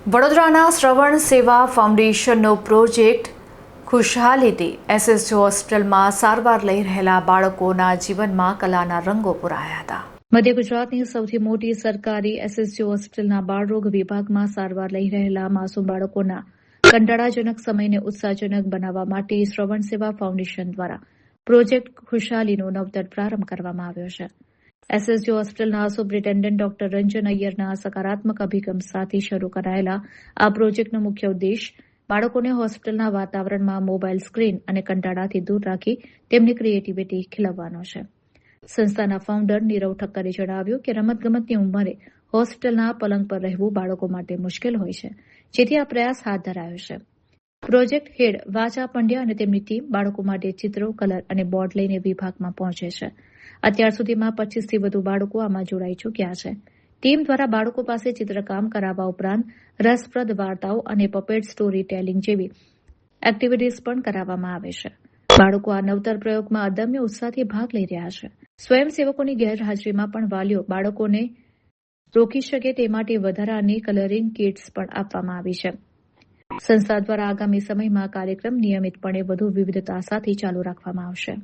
વડોદરાના શ્રવણ સેવા ફાઉન્ડેશનનો project ખુશહાલીથી SSG હોસ્પિટલમાં સારવાર લઈ રહેલા બાળકોના જીવનમાં કલાના રંગો પુરાયા હતા. મધ્ય ગુજરાતની સૌથી મોટી સરકારી એસએસજી હોસ્પિટલના બાળરોગ વિભાગમાં સારવાર લઈ રહેલા માસૂમ બાળકોના કંટાળાજનક સમયને ઉત્સાહજનક બનાવવા માટે શ્રવણ સેવા ફાઉન્ડેશન દ્વારા પ્રોજેક્ટ ખુશહાલીનો નવતર પ્રારંભ કરવામાં આવ્યો છે. એસએસજી હોસ્પિટલના સુપ્રિન્ટેન્ડન્ટ ડોક્ટર રંજન અય્યરના સકારાત્મક અભિગમ સાથે શરૂ કરાયેલા આ પ્રોજેક્ટનો મુખ્ય ઉદ્દેશ બાળકોને હોસ્પિટલના વાતાવરણમાં મોબાઈલ સ્ક્રીન અને કંટાળાથી દૂર રાખી તેમની ક્રિએટિવિટી ખીલવવાનો છે. સંસ્થાના ફાઉન્ડર નીરવ ઠક્કરે જણાવ્યું કે રમતગમતની ઉંમરે હોસ્પિટલના પલંગ પર રહેવું બાળકો માટે મુશ્કેલ હોય છે, જેથી આ પ્રયાસ હાથ ધરાયો છે. પ્રોજેક્ટ હેડ વાચા પંડ્યા અને તેમની ટીમ બાળકો માટે ચિત્રો, કલર અને બોર્ડ લઈને વિભાગમાં પહોંચે છે. અત્યાર સુધીમાં 25થી વધુ બાળકો આમાં જોડાઈ ચૂક્યા છે. ટીમ દ્વારા બાળકો પાસે ચિત્રકામ કરાવવા ઉપરાંત રસપ્રદ વાર્તાઓ અને પપેટ સ્ટોરી ટેલિંગ જેવી એક્ટિવિટીઝ પણ કરાવવામાં આવે છે. બાળકો આ નવતર પ્રયોગમાં અદમ્ય ઉત્સાહથી ભાગ લઈ રહ્યા છે. સ્વયંસેવકોની ગેરહાજરીમાં પણ વાલીઓ બાળકોને રોકી શકે તે માટે વધારાની કલરિંગ કિટ્સ પણ આપવામાં આવી છે. સંસ્થા દ્વારા આગામી સમયમાં કાર્યક્રમ નિયમિતપણે વધુ વિવિધતા સાથે ચાલુ રાખવામાં આવશે.